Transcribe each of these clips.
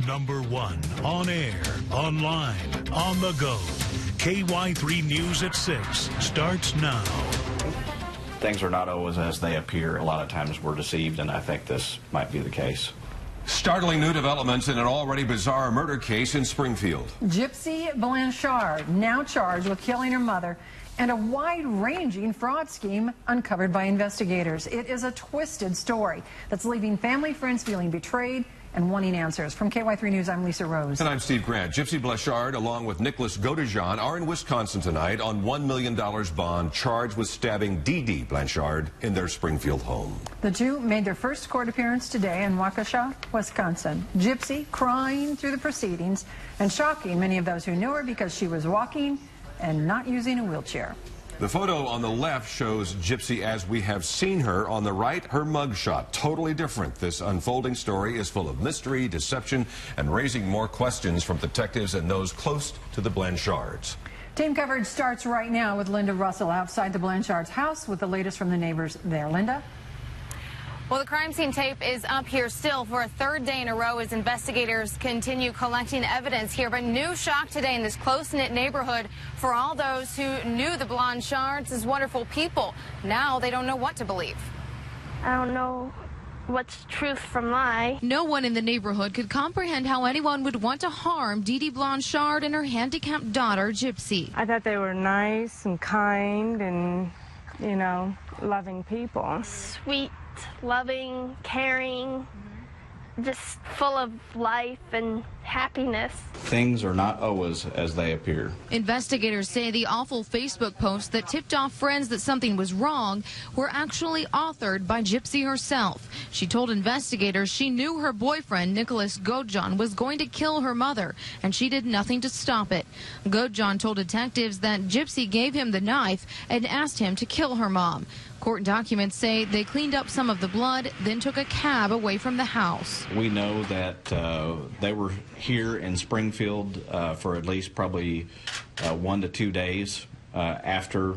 #1 on air, online, on the go. KY3 News at 6 starts now. Things are not always as they appear. A lot of times we're deceived, and I think this might be the case. Startling new developments in an already bizarre murder case in Springfield. Gypsy Blancharde now charged with killing her mother, and a wide-ranging fraud scheme uncovered by investigators. It is a twisted story that's leaving family friends feeling betrayed and wanting answers. From KY3 News, I'm Lisa Rose. And I'm Steve Grant. Gypsy Blancharde, along with Nicholas Godejohn, are in Wisconsin tonight on $1 million bond, charged with stabbing Dee Dee Blancharde in their Springfield home. The two made their first court appearance today in Waukesha, Wisconsin. Gypsy crying through the proceedings and shocking many of those who knew her because she was walking and not using a wheelchair. The photo on the left shows Gypsy as we have seen her. On the right, her mugshot. Totally different. This unfolding story is full of mystery, deception, and raising more questions from detectives and those close to the Blanchardes. Team coverage starts right now with Linda Russell outside the Blanchardes' house with the latest from the neighbors there. Linda? Well, the crime scene tape is up here still for a third day in a row as investigators continue collecting evidence here. But new shock today in this close-knit neighborhood for all those who knew the Blanchardes as wonderful people. Now they don't know what to believe. I don't know what's truth from lie. No one in the neighborhood could comprehend how anyone would want to harm Dee Dee Blancharde and her handicapped daughter, Gypsy. I thought they were nice and kind and, you know, loving people. Sweet, loving, caring, just full of life and happiness. Things are not always as they appear. Investigators say the awful Facebook posts that tipped off friends that something was wrong were actually authored by Gypsy herself. She told investigators she knew her boyfriend, Nicholas Godejohn, was going to kill her mother, and she did nothing to stop it. Godejohn told detectives that Gypsy gave him the knife and asked him to kill her mom. Court documents say they cleaned up some of the blood, then took a cab away from the house. We know that they were here in Springfield for at least probably 1 to 2 days after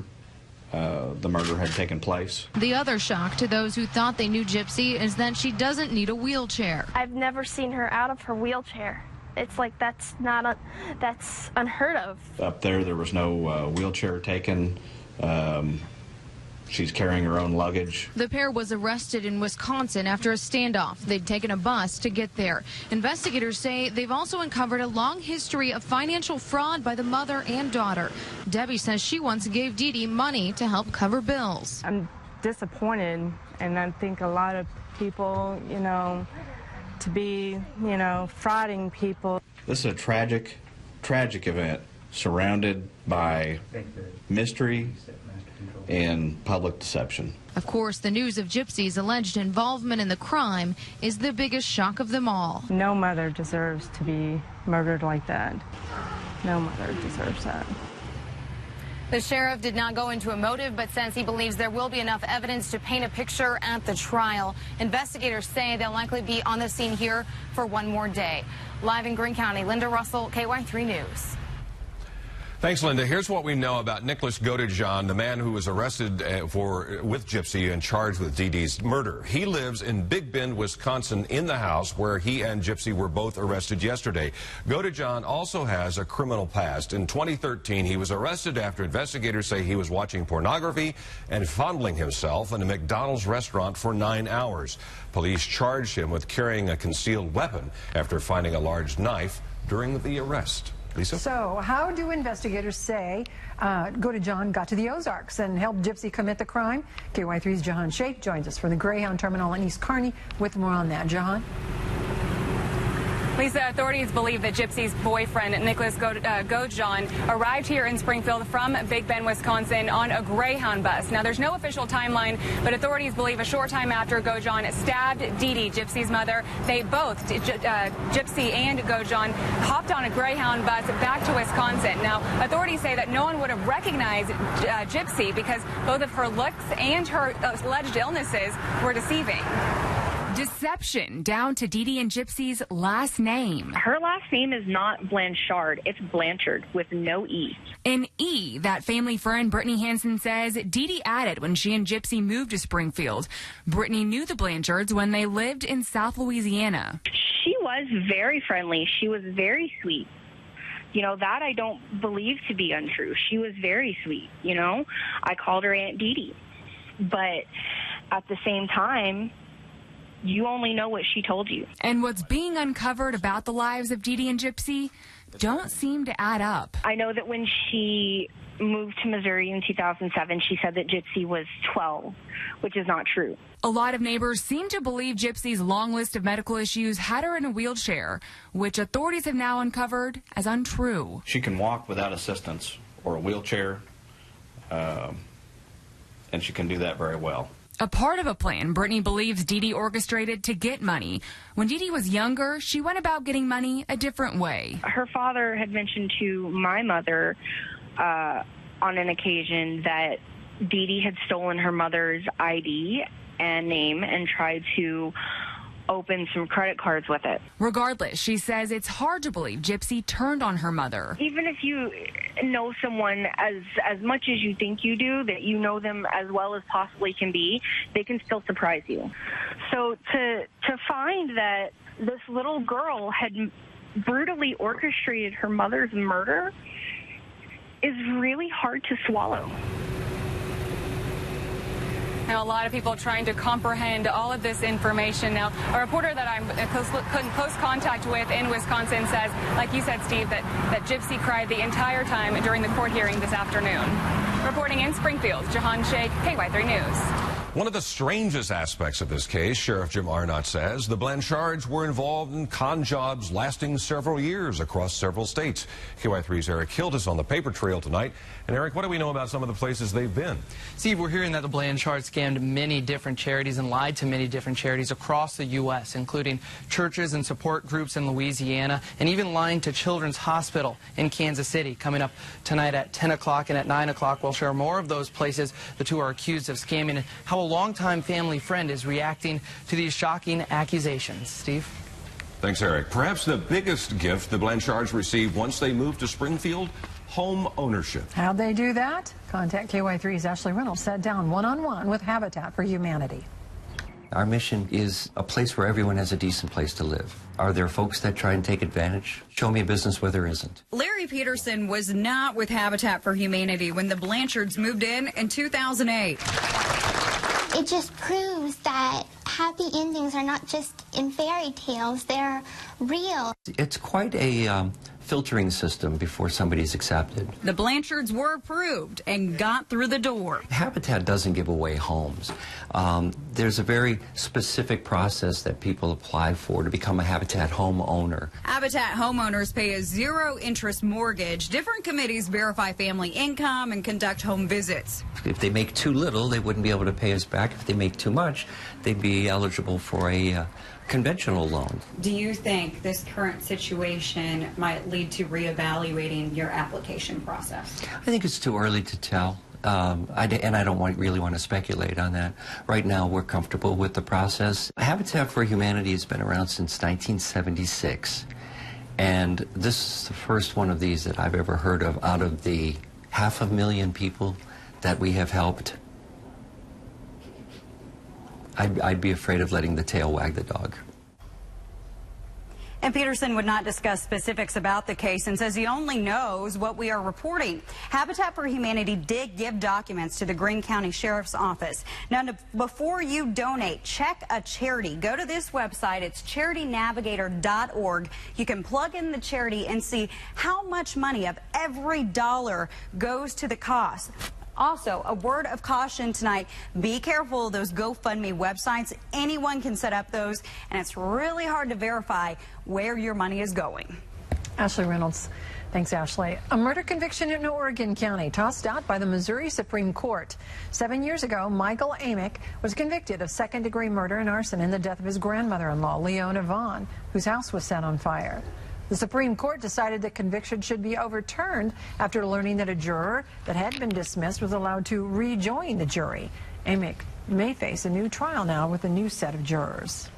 the murder had taken place. The other shock to those who thought they knew Gypsy is that she doesn't need a wheelchair. I've never seen her out of her wheelchair. It's like that's unheard of. Up there was no wheelchair taken. She's carrying her own luggage. The pair was arrested in Wisconsin after a standoff. They'd taken a bus to get there. Investigators say they've also uncovered a long history of financial fraud by the mother and daughter. Debbie says she once gave Dee Dee money to help cover bills. I'm disappointed, and I think a lot of people, you know, to be, you know, frauding people. This is a tragic event surrounded by mystery and public deception. Of course, the news of Gypsy's alleged involvement in the crime is the biggest shock of them all. No mother deserves to be murdered like that. No mother deserves that. The sheriff did not go into a motive, but says he believes there will be enough evidence to paint a picture at the trial. Investigators say they'll likely be on the scene here for one more day. Live in Greene County, Linda Russell, KY3 News. Thanks, Linda. Here's what we know about Nicholas Godejohn, the man who was arrested with Gypsy and charged with Dee Dee's murder. He lives in Big Bend, Wisconsin, in the house where he and Gypsy were both arrested yesterday. Godejohn also has a criminal past. In 2013, he was arrested after investigators say he was watching pornography and fondling himself in a McDonald's restaurant for 9 hours. Police charged him with carrying a concealed weapon after finding a large knife during the arrest. Lisa? So how do investigators say Godejohn got to the Ozarks and helped Gypsy commit the crime? KY3's Jahan Sheikh joins us from the Greyhound Terminal in East Kearney with more on that. Jahan? Lisa, authorities believe that Gypsy's boyfriend, Nicholas Godejohn, arrived here in Springfield from Big Bend, Wisconsin on a Greyhound bus. Now, there's no official timeline, but authorities believe a short time after Godejohn stabbed Dee Dee, Gypsy's mother, they both, Gypsy and Godejohn, hopped on a Greyhound bus back to Wisconsin. Now, authorities say that no one would have recognized Gypsy because both of her looks and her alleged illnesses were deceiving. Deception down to Dee Dee and Gypsy's last name. Her last name is not Blancharde. It's Blancharde with no E. An E that family friend Brittany Hansen says Dee Dee added when she and Gypsy moved to Springfield. Brittany knew the Blanchardes when they lived in South Louisiana. She was was very friendly. She was very sweet. You know, that I don't believe to be untrue. She was very sweet, you know. I called her Aunt Dee Dee. But at the same time, you only know what she told you. And what's being uncovered about the lives of Dee Dee and Gypsy don't seem to add up. I know that when she moved to Missouri in 2007, she said that Gypsy was 12, which is not true. A lot of neighbors seem to believe Gypsy's long list of medical issues had her in a wheelchair, which authorities have now uncovered as untrue. She can walk without assistance or a wheelchair, and she can do that very well. A part of a plan Brittany believes Dee Dee orchestrated to get money. When Dee Dee was younger, she went about getting money a different way. Her father had mentioned to my mother on an occasion that Dee Dee had stolen her mother's ID and name and tried to open some credit cards with it. Regardless, she says it's hard to believe Gypsy turned on her mother. Even if you know someone as much as you think you do, that you know them as well as possibly can be, they can still surprise you. So to find that this little girl had brutally orchestrated her mother's murder is really hard to swallow. Now, a lot of people trying to comprehend all of this information. Now, a reporter that I'm in close contact with in Wisconsin says, like you said, Steve, that Gypsy cried the entire time during the court hearing this afternoon. Reporting in Springfield, Jahan Sheikh, KY3 News. One of the strangest aspects of this case, Sheriff Jim Arnott says, the Blanchardes were involved in con jobs lasting several years across several states. KY3's Eric Hilt is on the paper trail tonight. And Eric, what do we know about some of the places they've been? Steve, we're hearing that the Blanchardes scammed many different charities and lied to many different charities across the U.S., including churches and support groups in Louisiana, and even lying to Children's Hospital in Kansas City. Coming up tonight at 10 o'clock and at 9 o'clock, we'll share more of those places the two are accused of scamming and how a longtime family friend is reacting to these shocking accusations. Steve? Thanks, Eric. Perhaps the biggest gift the Blanchardes received once they moved to Springfield, home ownership. How'd they do that? Contact KY3's Ashley Reynolds sat down one-on-one with Habitat for Humanity. Our mission is a place where everyone has a decent place to live. Are there folks that try and take advantage? Show me a business where there isn't. Larry Peterson was not with Habitat for Humanity when the Blanchardes moved in 2008. It just proves that happy endings are not just in fairy tales, they're real. It's quite a filtering system before somebody's accepted. The Blanchardes were approved and got through the door. Habitat doesn't give away homes. There's a very specific process that people apply for to become a Habitat homeowner. Habitat homeowners pay a zero-interest mortgage. Different committees verify family income and conduct home visits. If they make too little, they wouldn't be able to pay us back. If they make too much, they'd be eligible for a conventional loan. Do you think this current situation might lead to reevaluating your application process? I think it's too early to tell. I don't really want to speculate on that. Right now, we're comfortable with the process. Habitat for Humanity has been around since 1976. And this is the first one of these that I've ever heard of out of the 500,000 people that we have helped. I'd be afraid of letting the tail wag the dog. And Peterson would not discuss specifics about the case and says he only knows what we are reporting. Habitat for Humanity did give documents to the Greene County Sheriff's Office. Now, before you donate, check a charity. Go to this website. It's charitynavigator.org. You can plug in the charity and see how much money of every dollar goes to the cost. Also, a word of caution tonight, be careful of those GoFundMe websites. Anyone can set up those, and it's really hard to verify where your money is going. Ashley Reynolds. Thanks, Ashley. A murder conviction in Oregon County tossed out by the Missouri Supreme Court. 7 years ago, Michael Amick was convicted of second-degree murder and arson in the death of his grandmother-in-law, Leona Vaughn, whose house was set on fire. The Supreme Court decided the conviction should be overturned after learning that a juror that had been dismissed was allowed to rejoin the jury. Amick may face a new trial now with a new set of jurors.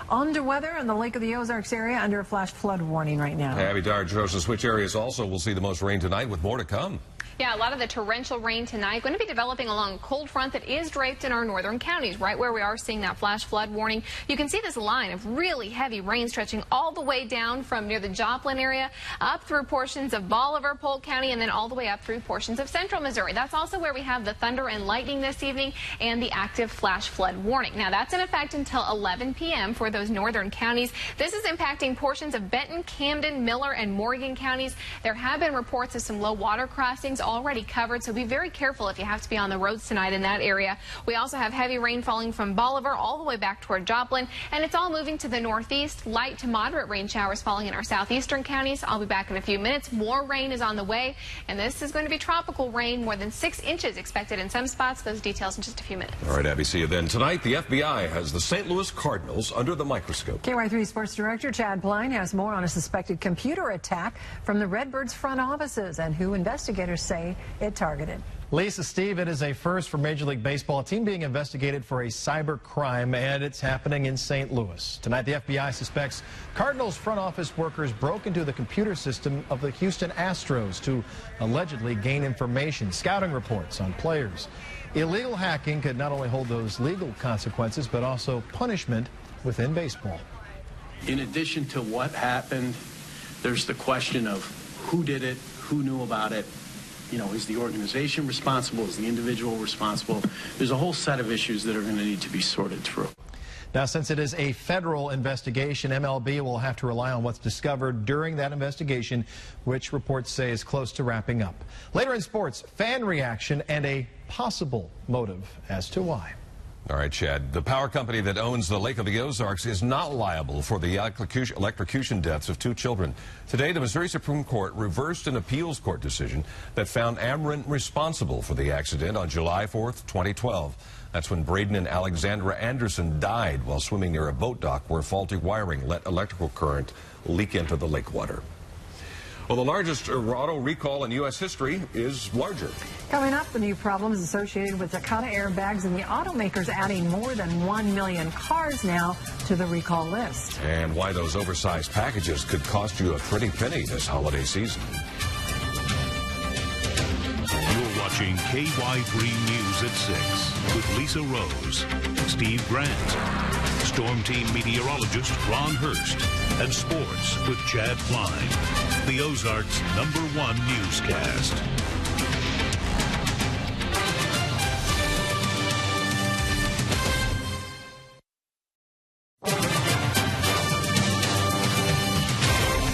On to weather in the Lake of the Ozarks area under a flash flood warning right now. Abby Dyer shows us which areas also will see the most rain tonight with more to come. Yeah, a lot of the torrential rain tonight going to be developing along a cold front that is draped in our northern counties, right where we are seeing that flash flood warning. You can see this line of really heavy rain stretching all the way down from near the Joplin area, up through portions of Bolivar, Polk County, and then all the way up through portions of central Missouri. That's also where we have the thunder and lightning this evening and the active flash flood warning. Now, that's in effect until 11 p.m. for those northern counties. This is impacting portions of Benton, Camden, Miller, and Morgan counties. There have been reports of some low water crossings already covered, so be very careful if you have to be on the roads tonight in that area. We also have heavy rain falling from Bolivar all the way back toward Joplin, and it's all moving to the northeast. Light to moderate rain showers falling in our southeastern counties. I'll be back in a few minutes. More rain is on the way, and this is going to be tropical rain, more than 6 inches expected in some spots. Those details in just a few minutes. All right, Abby, see you then. Tonight, the FBI has the St. Louis Cardinals under the microscope. KY3 Sports Director Chad Pline has more on a suspected computer attack from the Redbirds front offices and who investigators say it targeted. Lisa, Steve, it is a first for Major League Baseball, a team being investigated for a cyber crime, and it's happening in St. Louis. Tonight, the FBI suspects Cardinals front office workers broke into the computer system of the Houston Astros to allegedly gain information, scouting reports on players. Illegal hacking could not only hold those legal consequences, but also punishment within baseball. In addition to what happened, there's the question of who did it, who knew about it. You know, is the organization responsible? Is the individual responsible? There's a whole set of issues that are going to need to be sorted through. Now, since it is a federal investigation, MLB will have to rely on what's discovered during that investigation, which reports say is close to wrapping up. Later in sports, fan reaction and a possible motive as to why. All right, Chad. The power company that owns the Lake of the Ozarks is not liable for the electrocution deaths of 2 children. Today, the Missouri Supreme Court reversed an appeals court decision that found Ameren responsible for the accident on July 4th, 2012. That's when Braden and Alexandra Anderson died while swimming near a boat dock where faulty wiring let electrical current leak into the lake water. Well, the largest auto recall in U.S. history is larger. Coming up, the new problems associated with Takata airbags and the automakers adding more than 1 million cars now to the recall list. And why those oversized packages could cost you a pretty penny this holiday season. You're watching KY3 News at 6 with Lisa Rose, Steve Grant, Storm Team meteorologist Ron Hurst, and sports with Chad Pline, the Ozarks' #1 newscast.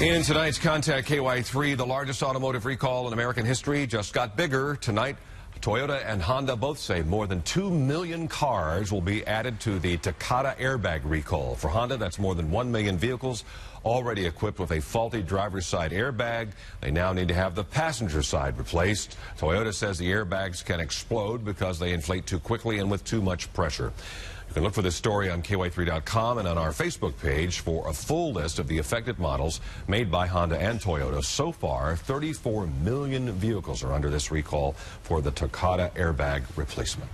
In tonight's Contact KY3, the largest automotive recall in American history just got bigger. Tonight, Toyota and Honda both say more than 2 million cars will be added to the Takata airbag recall. For Honda, that's more than 1 million vehicles already equipped with a faulty driver's side airbag. They now need to have the passenger side replaced. Toyota says the airbags can explode because they inflate too quickly and with too much pressure. You can look for this story on KY3.com and on our Facebook page for a full list of the affected models made by Honda and Toyota. So far, 34 million vehicles are under this recall for the Takata airbag replacement.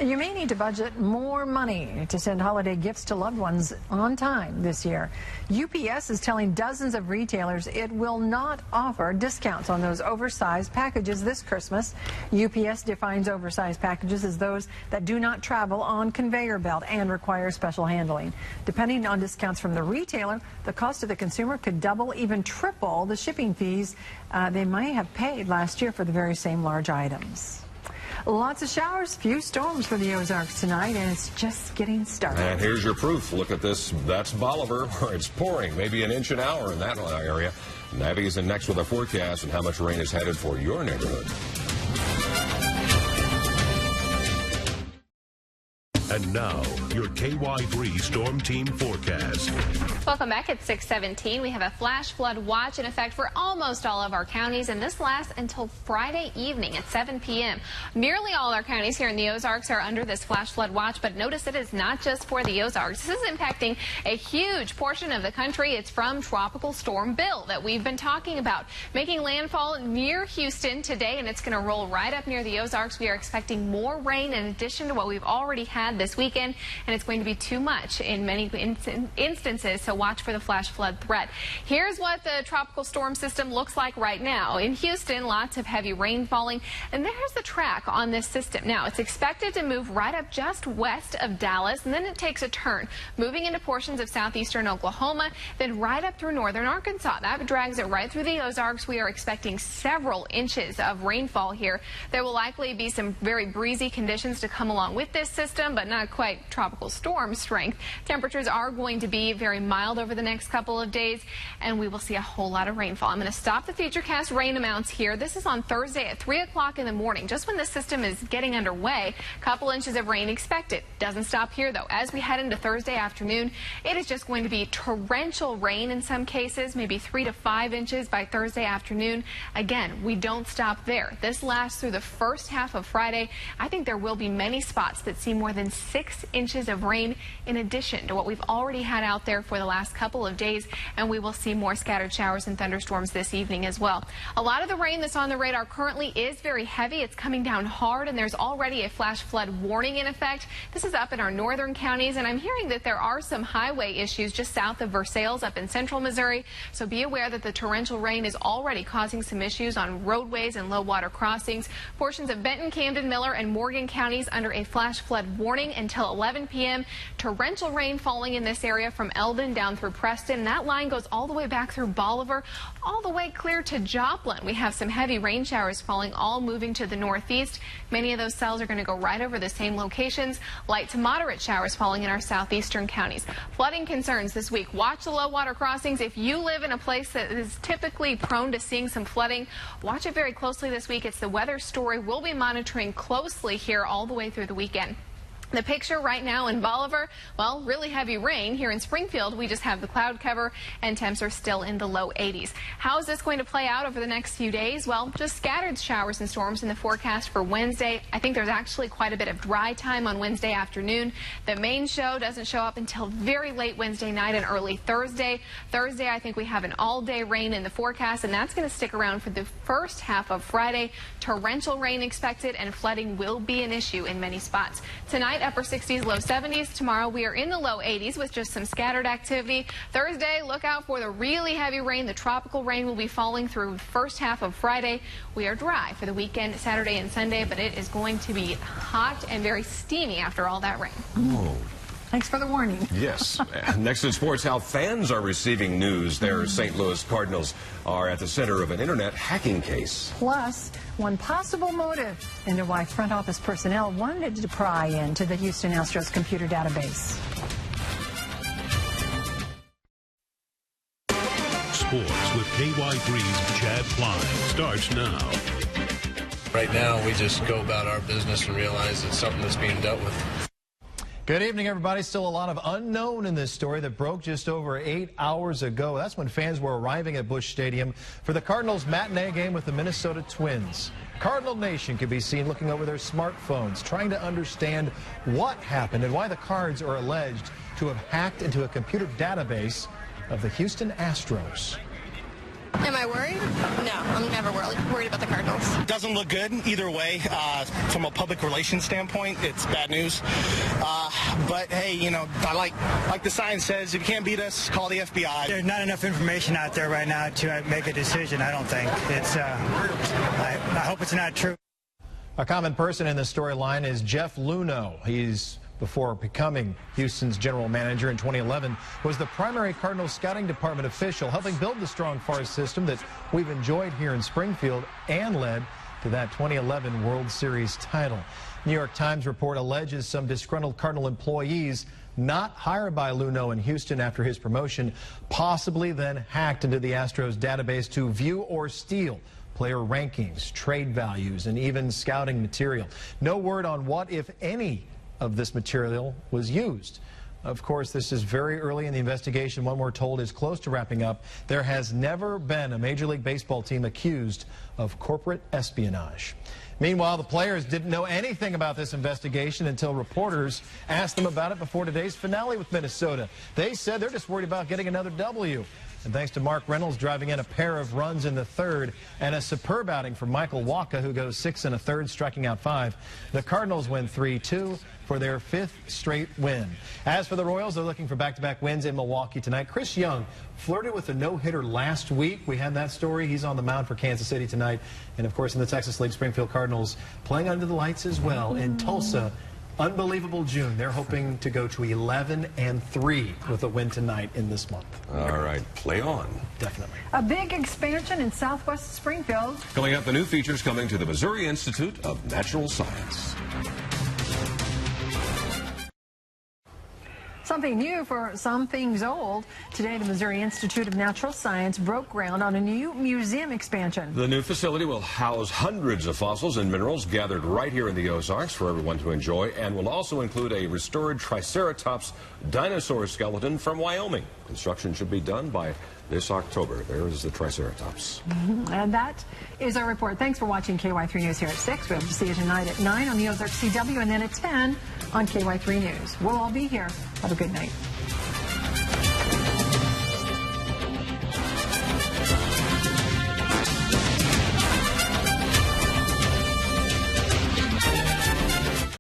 You may need to budget more money to send holiday gifts to loved ones on time this year. UPS is telling dozens of retailers it will not offer discounts on those oversized packages this Christmas. UPS defines oversized packages as those that do not travel on conveyor belt and require special handling. Depending on discounts from the retailer, the cost to the consumer could double, even triple the shipping fees they might have paid last year for the very same large items. Lots of showers, few storms for the Ozarks tonight, and it's just getting started. And here's your proof. Look at this. That's Bolivar, where it's pouring, maybe an inch an hour in that area. Nabby is in next with a forecast and how much rain is headed for your neighborhood. And now, your KY3 Storm Team forecast. Welcome back at 6:17. We have a flash flood watch in effect for almost all of our counties, and this lasts until Friday evening at 7 p.m. Nearly all our counties here in the Ozarks are under this flash flood watch, but notice it is not just for the Ozarks. This is impacting a huge portion of the country. It's from Tropical Storm Bill that we've been talking about, making landfall near Houston today, and it's going to roll right up near the Ozarks. We are expecting more rain in addition to what we've already had this weekend, and it's going to be too much in many instances, so watch for the flash flood threat. Here's what the tropical storm system looks like right now. In Houston, lots of heavy rain falling, and there's the track on this system. Now, it's expected to move right up just west of Dallas, and then it takes a turn, moving into portions of southeastern Oklahoma, then right up through northern Arkansas. That drags it right through the Ozarks. We are expecting several inches of rainfall here. There will likely be some very breezy conditions to come along with this system, but not quite tropical storm strength. Temperatures are going to be very mild over the next couple of days, and we will see a whole lot of rainfall. I'm going to stop the futurecast rain amounts here. This is on Thursday at 3 o'clock in the morning, just when the system is getting underway. A couple inches of rain expected. Doesn't stop here, though. As we head into Thursday afternoon, it is just going to be torrential rain in some cases, maybe 3 to 5 inches by Thursday afternoon. Again, we don't stop there. This lasts through the first half of Friday. I think there will be many spots that see more than 6 inches of rain in addition to what we've already had out there for the last couple of days, and we will see more scattered showers and thunderstorms this evening as well. A lot of the rain that's on the radar currently is very heavy. It's coming down hard, and there's already a flash flood warning in effect. This is up in our northern counties, and I'm hearing that there are some highway issues just south of Versailles up in central Missouri, so be aware that the torrential rain is already causing some issues on roadways and low water crossings. Portions of Benton, Camden, Miller, and Morgan counties under a flash flood warning until 11 p.m. Torrential rain falling in this area from Eldon down through Preston. That line goes all the way back through Bolivar, all the way clear to Joplin. We have some heavy rain showers falling, all moving to the northeast. Many of those cells are going to go right over the same locations. Light to moderate showers falling in our southeastern counties. Flooding concerns this week. Watch the low water crossings. If you live in a place that is typically prone to seeing some flooding, watch it very closely this week. It's the weather story we'll be monitoring closely here all the way through the weekend. The picture right now in Bolivar, well, really heavy rain. Here in Springfield, we just have the cloud cover, and temps are still in the low 80s. How is this going to play out over the next few days? Well, just scattered showers and storms in the forecast for Wednesday. I think there's actually quite a bit of dry time on Wednesday afternoon. The main show doesn't show up until very late Wednesday night and early Thursday. Thursday, I think we have an all-day rain in the forecast, and that's going to stick around for the first half of Friday. Torrential rain expected, and flooding will be an issue in many spots. Tonight, upper 60s, low 70s. Tomorrow we are in the low 80s with just some scattered activity. Thursday, look out for the really heavy rain. The tropical rain will be falling through the first half of Friday. We are dry for the weekend, Saturday and Sunday, but it is going to be hot and very steamy after all that rain. Oh. Thanks for the warning. Yes. Next in sports, how fans are receiving news. Their St. Louis Cardinals are at the center of an internet hacking case. Plus, one possible motive into why front office personnel wanted to pry into the Houston Astros computer database. Sports with KY3's Chad Klein starts now. Right now, we just go about our business and realize it's something that's being dealt with. Good evening, everybody. Still a lot of unknown in this story that broke just over 8 hours ago. That's when fans were arriving at Busch Stadium for the Cardinals' matinee game with the Minnesota Twins. Cardinal Nation could be seen looking over their smartphones, trying to understand what happened and why the Cards are alleged to have hacked into a computer database of the Houston Astros. Am I worried? No, I'm never worried about the Cardinals. Doesn't look good either way. From a public relations standpoint, it's bad news. But hey, you know, I like the sign says, if you can't beat us, call the FBI. There's not enough information out there right now to make a decision, I don't think. It's, I hope it's not true. A common person in this storyline is Jeff Luhnow. He's, before becoming Houston's general manager in 2011, was the primary Cardinals scouting department official, helping build the strong farm system that we've enjoyed here in Springfield and led to that 2011 World Series title. New York Times report alleges some disgruntled Cardinal employees not hired by Luhnow in Houston after his promotion possibly then hacked into the Astros database to view or steal player rankings, trade values, and even scouting material. No word on what, if any, of this material was used. Of course, this is very early in the investigation. One we're told is close to wrapping up. There has never been a Major League Baseball team accused of corporate espionage. Meanwhile, the players didn't know anything about this investigation until reporters asked them about it before today's finale with Minnesota. They said they're just worried about getting another W. And thanks to Mark Reynolds driving in a pair of runs in the third, and a superb outing from Michael Wacha, who goes 6 1/3, striking out 5. The Cardinals win 3-2 for their 5th straight win. As for the Royals, they're looking for back-to-back wins in Milwaukee tonight. Chris Young flirted with a no-hitter last week. We had that story. He's on the mound for Kansas City tonight. And, of course, in the Texas League, Springfield Cardinals playing under the lights as well. In Tulsa, unbelievable June. They're hoping to go to 11-3 with a win tonight in this month. All right, play on. Definitely. A big expansion in southwest Springfield. Coming up, the new features coming to the Missouri Institute of Natural Science. Something new for some things old. Today, the Missouri Institute of Natural Science broke ground on a new museum expansion. The new facility will house hundreds of fossils and minerals gathered right here in the Ozarks for everyone to enjoy, and will also include a restored Triceratops dinosaur skeleton from Wyoming. Construction should be done by this October. There is the Triceratops. And that is our report. Thanks for watching KY3 News here at 6. We hope to see you tonight at 9 on the Ozark CW, and then at 10 on KY3 News. We'll all be here. Have a good night.